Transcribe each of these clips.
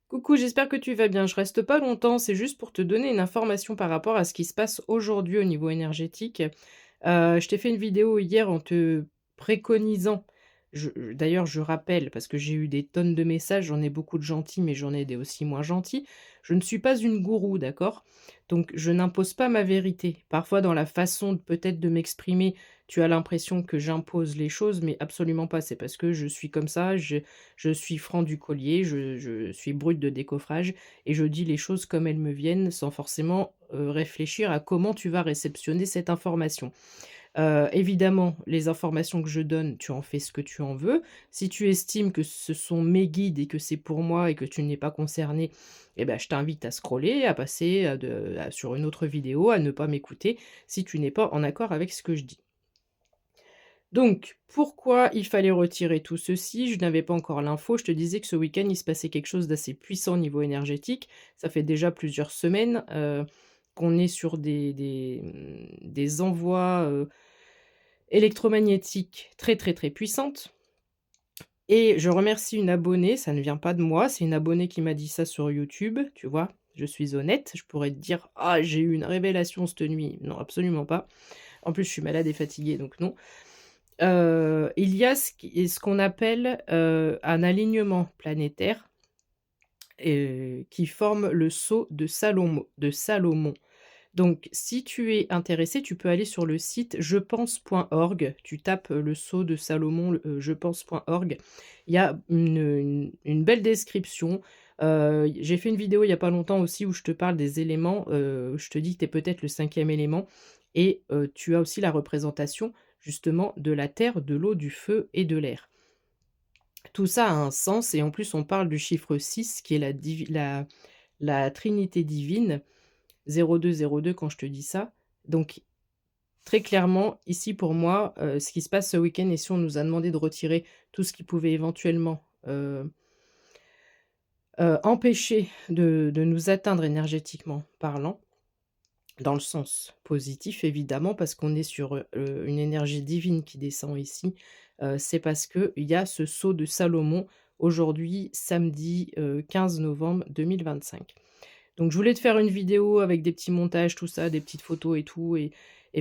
Coucou, j'espère que tu vas bien. Je reste pas longtemps, c'est juste pour te donner une information par rapport à ce qui se passe aujourd'hui au niveau énergétique. Je t'ai fait une vidéo hier en te préconisant, d'ailleurs je rappelle parce que j'ai eu des tonnes de messages, j'en ai beaucoup de gentils, mais j'en ai des aussi moins gentils. Je ne suis pas une gourou, d'accord? Donc je n'impose pas ma vérité. Parfois dans la façon de peut-être de m'exprimer, tu as l'impression que j'impose les choses, mais absolument pas. C'est parce que je suis comme ça, je suis franc du collier, je suis brute de décoffrage et je dis les choses comme elles me viennent sans forcément, réfléchir à comment tu vas réceptionner cette information. Évidemment, les informations que je donne, tu en fais ce que tu en veux. Si tu estimes que ce sont mes guides et que c'est pour moi et que tu n'es pas concerné, eh ben, je t'invite à scroller, à passer, sur une autre vidéo, à ne pas m'écouter si tu n'es pas en accord avec ce que je dis. Donc, pourquoi il fallait retirer tout ceci? Je n'avais pas encore l'info. Je te disais que ce week-end, il se passait quelque chose d'assez puissant au niveau énergétique. Ça fait déjà plusieurs semaines, qu'on est sur des envois, électromagnétiques très, très, très puissantes et je remercie une abonnée, ça ne vient pas de moi, c'est une abonnée qui m'a dit ça sur YouTube, tu vois? Je suis honnête, je pourrais te dire: «Ah, j'ai eu une révélation cette nuit». Non, absolument pas. En plus, je suis malade et fatiguée, donc non. Il y a ce qu'on appelle, un alignement planétaire, qui forme le sceau de Salomon. Donc si tu es intéressé, tu peux aller sur le site jepense.org, tu tapes, le sceau de Salomon, jepense.org. Il y a une belle description. J'ai fait une vidéo il y a pas longtemps aussi où je te parle des éléments, je te dis que tu es peut-être le cinquième élément et tu as aussi la représentation justement de la terre, de l'eau, du feu et de l'air. Tout ça a un sens et en plus on parle du chiffre 6 qui est la trinité divine, 0202 quand je te dis ça. Donc très clairement, ici pour moi, ce qui se passe ce week-end et si on nous a demandé de retirer tout ce qui pouvait éventuellement, empêcher de nous atteindre énergétiquement parlant, dans le sens positif évidemment parce qu'on est sur, une énergie divine qui descend ici, c'est parce qu'il y a ce sceau de Salomon aujourd'hui samedi, 15 novembre 2025. Donc je voulais te faire une vidéo avec des petits montages, tout ça, des petites photos et tout et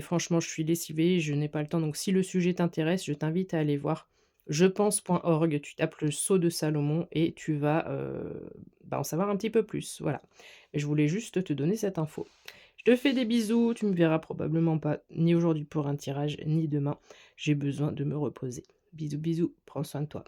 franchement je suis lessivée, je n'ai pas le temps donc si le sujet t'intéresse, je t'invite à aller voir jepense.org, tu tapes le sceau de Salomon et tu vas, en savoir un petit peu plus, voilà. Et je voulais juste te donner cette info. Je te fais des bisous, tu me verras probablement pas ni aujourd'hui pour un tirage, ni demain. J'ai besoin de me reposer. Bisous, bisous, prends soin de toi.